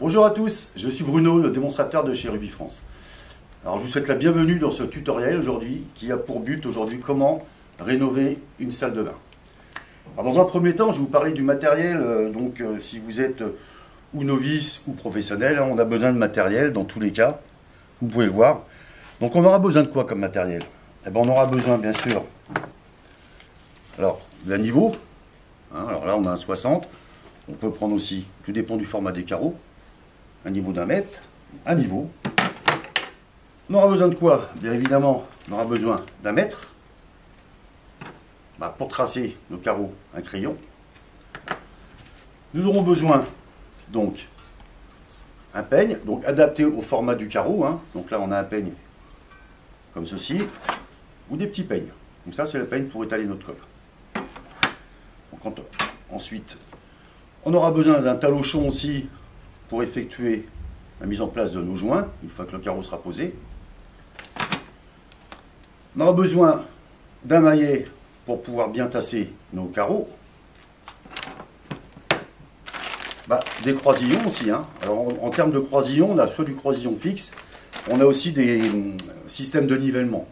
Bonjour à tous, je suis Bruno, le démonstrateur de chez Ruby France. Alors je vous souhaite la bienvenue dans ce tutoriel aujourd'hui qui a pour but aujourd'hui comment rénover une salle de bain. Alors dans un premier temps, je vais vous parler du matériel. Si vous êtes ou novice ou professionnel, on a besoin de matériel dans tous les cas, vous pouvez le voir. Donc on aura besoin de quoi comme matériel? On aura besoin bien sûr d'un niveau. Alors là on a un 60, on peut prendre aussi, tout dépend du format des carreaux, un niveau d'1 mètre, un niveau. On aura besoin de quoi? Bien évidemment, on aura besoin d'1 mètre. Pour tracer nos carreaux, un crayon. Nous aurons besoin donc un peigne, donc adapté au format du carreau. Donc là on a un peigne comme ceci, ou des petits peignes. Donc ça c'est le peigne pour étaler notre colle. Ensuite, on aura besoin d'un talochon aussi pour effectuer la mise en place de nos joints, une fois que le carreau sera posé. On aura besoin d'un maillet pour pouvoir bien tasser nos carreaux. Des croisillons aussi. Alors en termes de croisillons, on a soit du croisillon fixe, on a aussi des systèmes de nivellement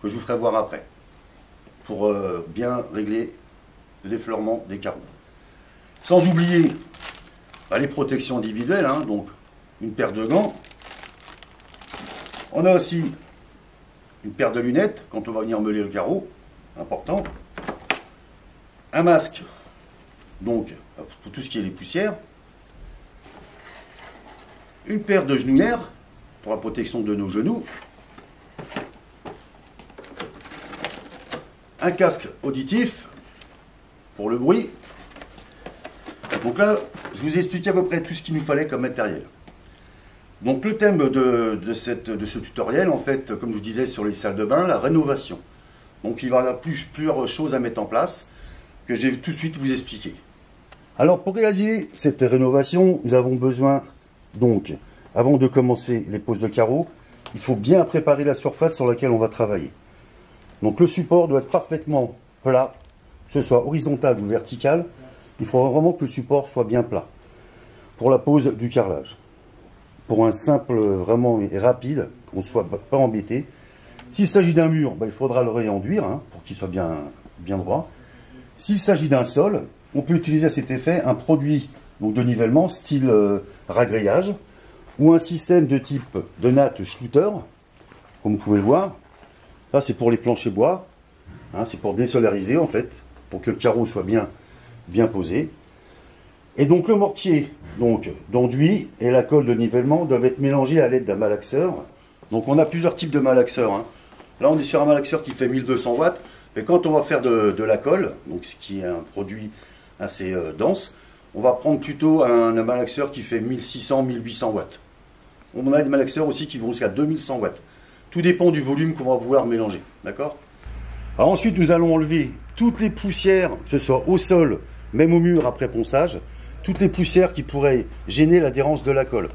que je vous ferai voir après pour bien régler l'effleurement des carreaux. Sans oublier les protections individuelles, donc une paire de gants. On a aussi une paire de lunettes quand on va venir meuler le carreau, important. Un masque, donc pour tout ce qui est les poussières. Une paire de genouillères pour la protection de nos genoux. Un casque auditif pour le bruit. Donc là, je vous ai expliqué à peu près tout ce qu'il nous fallait comme matériel. Donc le thème de ce tutoriel, en fait, comme je vous disais sur les salles de bain, la rénovation. Donc il va y avoir plusieurs choses à mettre en place que je vais tout de suite vous expliquer. Alors pour réaliser cette rénovation, nous avons besoin, donc, avant de commencer les poses de carreaux, il faut bien préparer la surface sur laquelle on va travailler. Donc le support doit être parfaitement plat, que ce soit horizontal ou vertical. Il faut vraiment que le support soit bien plat pour la pose du carrelage. Pour un simple, vraiment et rapide, qu'on ne soit pas embêté. S'il s'agit d'un mur, il faudra le réenduire pour qu'il soit bien droit. S'il s'agit d'un sol, on peut utiliser à cet effet un produit de nivellement style ragrillage ou un système de type de natte Schluter, comme vous pouvez le voir. Ça c'est pour les planchers bois, c'est pour désolariser en fait, pour que le carreau soit bien posé. Et donc le mortier d'enduit et la colle de nivellement doivent être mélangés à l'aide d'un malaxeur. Donc on a plusieurs types de malaxeurs. Là on est sur un malaxeur qui fait 1200 watts, mais quand on va faire de la colle, donc ce qui est un produit assez dense, on va prendre plutôt un malaxeur qui fait 1600-1800 watts. On a des malaxeurs aussi qui vont jusqu'à 2100 watts. Tout dépend du volume qu'on va vouloir mélanger. D'accord? Alors ensuite nous allons enlever toutes les poussières, que ce soit au sol, même au mur après ponçage, toutes les poussières qui pourraient gêner l'adhérence de la colle.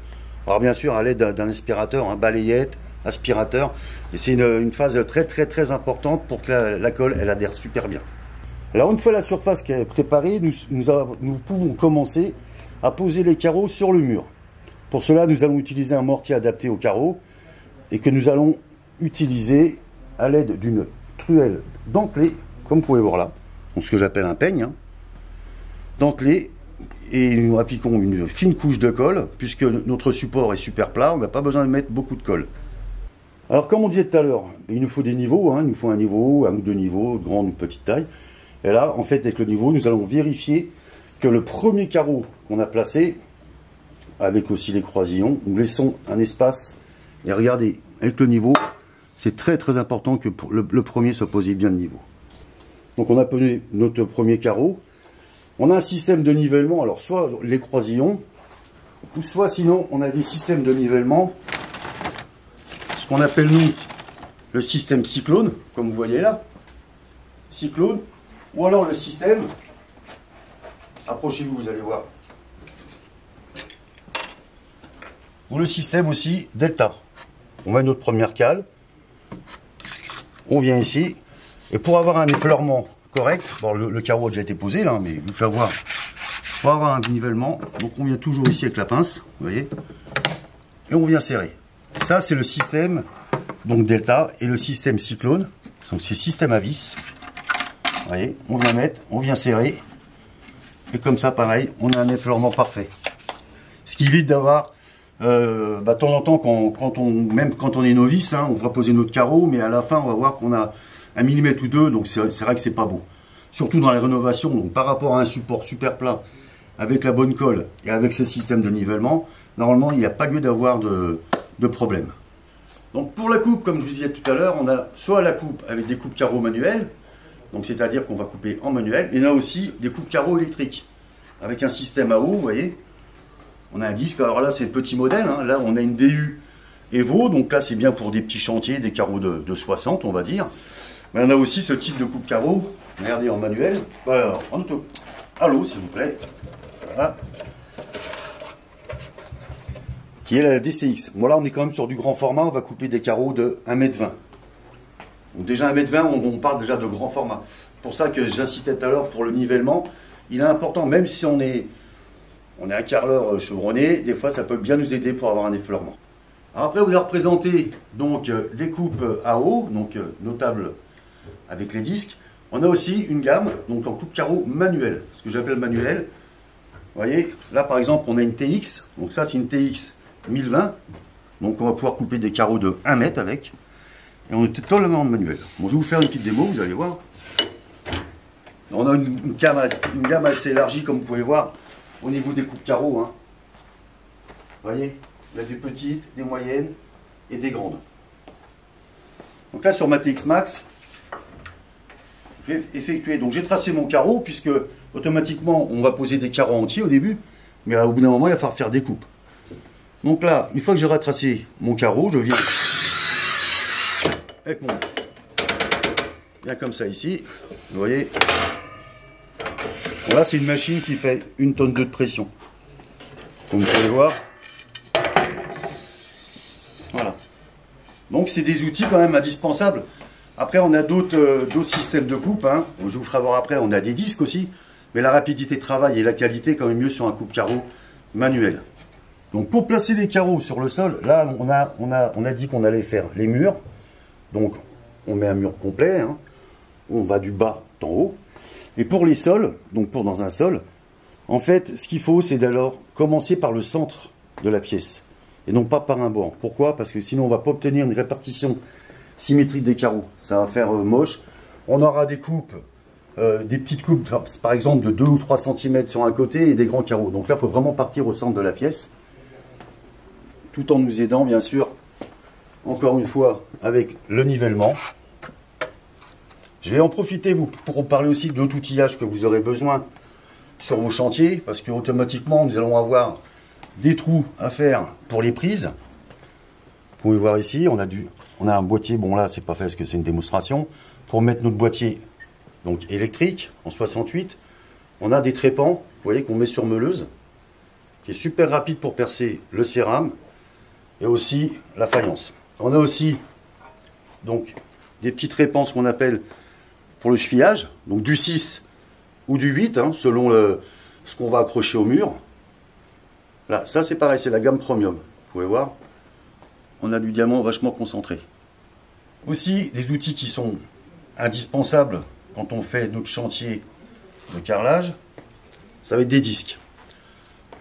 Alors bien sûr à l'aide d'un aspirateur, balayette, aspirateur, et c'est une phase très importante pour que la colle elle adhère super bien. Alors une fois la surface qui est préparée, nous pouvons commencer à poser les carreaux sur le mur. Pour cela nous allons utiliser un mortier adapté aux carreaux et que nous allons utiliser à l'aide d'une truelle dentelée, comme vous pouvez voir là, ce que j'appelle un peigne, dentelé, et nous appliquons une fine couche de colle, puisque notre support est super plat, on n'a pas besoin de mettre beaucoup de colle. Alors comme on disait tout à l'heure, il nous faut des niveaux, il nous faut un niveau, un ou deux niveaux, de grande ou petite taille. Et là, en fait, avec le niveau, nous allons vérifier que le premier carreau qu'on a placé, avec aussi les croisillons, nous laissons un espace, et regardez, avec le niveau, c'est très important que le premier soit posé bien de niveau. Donc on a posé notre premier carreau. On a un système de nivellement, alors soit les croisillons, ou soit sinon on a des systèmes de nivellement, ce qu'on appelle nous le système cyclone, comme vous voyez là, cyclone, ou alors le système, approchez-vous, vous allez voir, ou le système aussi delta. On met notre première cale, on vient ici, et pour avoir un effleurement correct, bon, le carreau a déjà été posé là, mais je vais vous faire voir pour avoir un nivellement. Donc on vient toujours ici avec la pince, vous voyez, et on vient serrer. Ça c'est le système donc Delta et le système Cyclone. Donc c'est système à vis. Vous voyez, on vient mettre, on vient serrer, et comme ça pareil, on a un effleurement parfait. Ce qui évite d'avoir de temps en temps, même quand on est novice, hein, on va poser notre carreau, mais à la fin on va voir qu'on a 1 millimètre ou 2, donc c'est vrai que c'est pas beau. Surtout dans les rénovations, donc par rapport à un support super plat, avec la bonne colle et avec ce système de nivellement, normalement il n'y a pas lieu d'avoir de problème. Donc pour la coupe, comme je vous disais tout à l'heure, on a soit la coupe avec des coupes carreaux manuelles, donc c'est-à-dire qu'on va couper en manuel, mais on a aussi des coupes carreaux électriques, avec un système à eau, vous voyez. On a un disque, alors là c'est le petit modèle, hein. Là on a une DU Evo, donc là c'est bien pour des petits chantiers, des carreaux de 60 on va dire. Mais on a aussi ce type de coupe carreaux, regardez en manuel, alors en auto, à l'eau s'il vous plaît, voilà. Qui est la DCX. Bon là on est quand même sur du grand format, on va couper des carreaux de 1,20 m. Donc déjà 1,20 m, on parle déjà de grand format. C'est pour ça que j'incitais tout à l'heure pour le nivellement, il est important, même si on est un carreleur chevronné, des fois ça peut bien nous aider pour avoir un effleurement. Alors après vous avez représenté donc les coupes à eau, donc notables avec les disques. On a aussi une gamme donc en coupe carreau manuel, ce que j'appelle manuel. Vous voyez, là par exemple on a une TX, donc ça c'est une TX 1020, donc on va pouvoir couper des carreaux de 1 m avec, et on est totalement en manuel. Bon, je vais vous faire une petite démo, vous allez voir. On a une gamme assez élargie comme vous pouvez voir au niveau des coupes carreaux. Hein. Vous voyez, il y a des petites, des moyennes et des grandes. Donc là sur ma TX Max, je vais effectuer, donc j'ai tracé mon carreau puisque automatiquement on va poser des carreaux entiers au début, mais au bout d'un moment il va falloir faire des coupes. Donc là, une fois que j'ai retracé mon carreau, je viens avec mon bien comme ça ici, vous voyez. Voilà, c'est une machine qui fait 1,2 tonne de pression. Comme vous pouvez voir. Voilà. Donc c'est des outils quand même indispensables. Après on a d'autres systèmes de coupe. Hein. Je vous ferai voir après, on a des disques aussi. Mais la rapidité de travail et la qualité est quand même mieux sur un coupe-carreau manuel. Donc pour placer les carreaux sur le sol, là on a dit qu'on allait faire les murs. Donc on met un mur complet. Hein. On va du bas en haut. Et pour les sols, donc pour dans un sol, en fait, ce qu'il faut, c'est d'alors commencer par le centre de la pièce, et non pas par un bord. Pourquoi? Parce que sinon, on ne va pas obtenir une répartition symétrique des carreaux. Ça va faire moche. On aura des coupes, des petites coupes, par exemple, de 2 ou 3 cm sur un côté, et des grands carreaux. Donc là, il faut vraiment partir au centre de la pièce, tout en nous aidant, bien sûr, encore une fois, avec le nivellement. Je vais en profiter pour vous parler aussi d'autres outillages que vous aurez besoin sur vos chantiers, parce que automatiquement nous allons avoir des trous à faire pour les prises. Vous pouvez voir ici, on a un boîtier, bon là c'est pas fait parce que c'est une démonstration, pour mettre notre boîtier donc électrique en 68. On a des trépans, vous voyez, qu'on met sur meuleuse, qui est super rapide pour percer le cérame et aussi la faïence. On a aussi donc des petits trépans, ce qu'on appelle pour le chevillage, donc du 6 ou du 8, hein, selon ce qu'on va accrocher au mur. Là, ça c'est pareil, c'est la gamme premium. Vous pouvez voir, on a du diamant vachement concentré. Aussi, des outils qui sont indispensables quand on fait notre chantier de carrelage, ça va être des disques.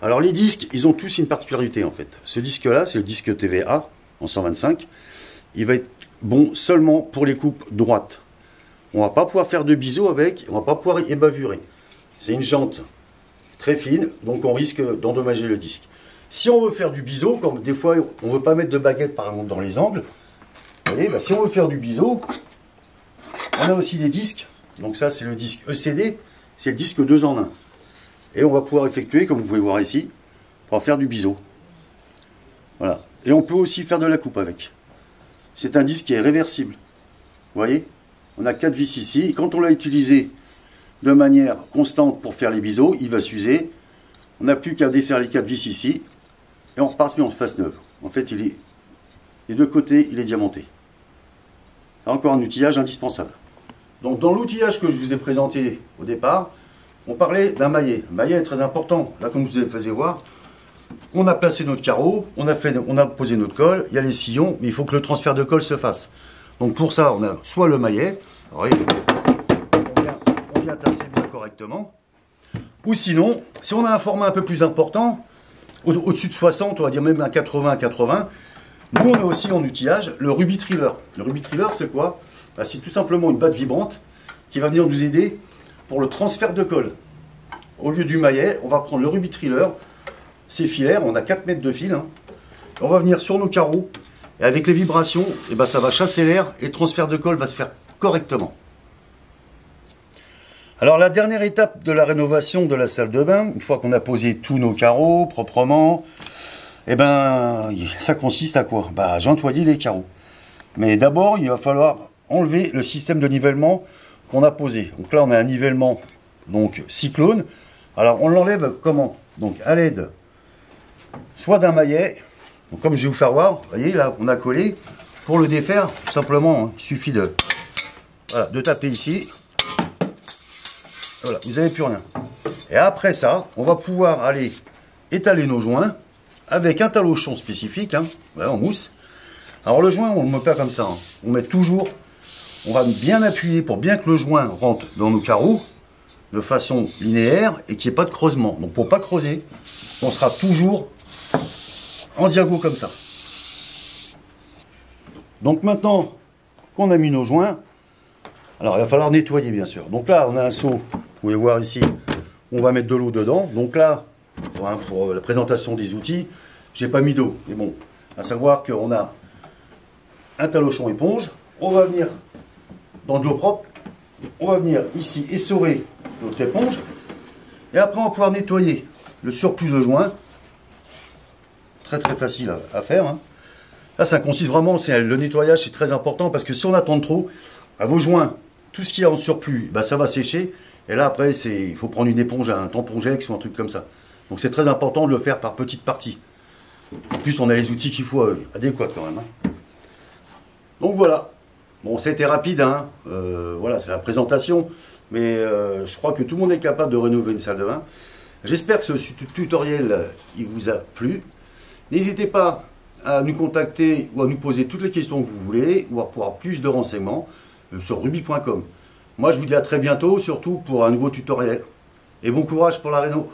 Alors les disques, ils ont tous une particularité en fait. Ce disque-là, c'est le disque TVA en 125. Il va être bon seulement pour les coupes droites. On va pas pouvoir faire de biseau avec, on va pas pouvoir ébavurer. C'est une jante très fine, donc on risque d'endommager le disque. Si on veut faire du biseau, comme des fois on ne veut pas mettre de baguette par exemple dans les angles, vous voyez, bah, si on veut faire du biseau, on a aussi des disques. Donc ça c'est le disque ECD, c'est le disque 2 en 1. Et on va pouvoir effectuer, comme vous pouvez voir ici, pour faire du biseau. Voilà. Et on peut aussi faire de la coupe avec. C'est un disque qui est réversible. Vous voyez, on a 4 vis ici. Et quand on l'a utilisé de manière constante pour faire les biseaux, il va s'user. On n'a plus qu'à défaire les 4 vis ici. Et on repart en face neuve. En fait, les deux côtés, il est diamanté. Encore un outillage indispensable. Donc dans l'outillage que je vous ai présenté au départ, on parlait d'un maillet. Le maillet est très important. Là, comme vous faisiez voir, on a placé notre carreau, on a posé notre colle, il y a les sillons, mais il faut que le transfert de colle se fasse. Donc pour ça, on a soit le maillet, alors, on vient tasser bien correctement, ou sinon, si on a un format un peu plus important, au-dessus de 60, on va dire même un 80-80, nous on a aussi en outillage le Ruby Triller. Le Ruby Triller, c'est quoi? Bah, c'est tout simplement une batte vibrante qui va venir nous aider pour le transfert de colle. Au lieu du maillet, on va prendre le Ruby Triller, c'est filaire, on a 4 mètres de fil, hein. On va venir sur nos carreaux, et avec les vibrations, et ben ça va chasser l'air, et le transfert de colle va se faire correctement. Alors la dernière étape de la rénovation de la salle de bain, une fois qu'on a posé tous nos carreaux proprement, et ben ça consiste à quoi? Bah, à jointoyer les carreaux. Mais d'abord, il va falloir enlever le système de nivellement qu'on a posé. Donc là, on a un nivellement donc cyclone. Alors on l'enlève comment? Donc à l'aide soit d'un maillet, donc comme je vais vous faire voir, vous voyez là, on a collé. Pour le défaire, tout simplement, hein, il suffit de, voilà, de taper ici. Voilà, vous n'avez plus rien. Et après ça, on va pouvoir aller étaler nos joints avec un talochon spécifique, hein, voilà, en mousse. Alors le joint, on ne le met pas comme ça. Hein. On met toujours, on va bien appuyer pour bien que le joint rentre dans nos carreaux de façon linéaire et qu'il n'y ait pas de creusement. Donc pour pas creuser, on sera toujours en diago comme ça. Donc maintenant qu'on a mis nos joints, alors il va falloir nettoyer bien sûr. Donc là on a un seau, vous pouvez voir ici, on va mettre de l'eau dedans. Donc là, pour la présentation des outils, j'ai pas mis d'eau. Mais bon, à savoir qu'on a un talochon éponge, on va venir dans de l'eau propre, on va venir ici essorer notre éponge, et après on va pouvoir nettoyer le surplus de joint. Très très facile à faire. Hein. Là, ça consiste vraiment, le nettoyage, c'est très important parce que si on attend trop, à vos joints, tout ce qui est en surplus, bah, ça va sécher. Et là, après, il faut prendre une éponge, un tampongex ou un truc comme ça. Donc, c'est très important de le faire par petites parties. En plus, on a les outils qu'il faut adéquats quand même. Hein. Donc voilà. Bon, c'était rapide. Hein. Voilà, c'est la présentation. Mais je crois que tout le monde est capable de rénover une salle de bain. J'espère que ce tutoriel, il vous a plu. N'hésitez pas à nous contacter ou à nous poser toutes les questions que vous voulez ou à avoir plus de renseignements sur ruby.com. Moi, je vous dis à très bientôt, surtout pour un nouveau tutoriel. Et bon courage pour la réno.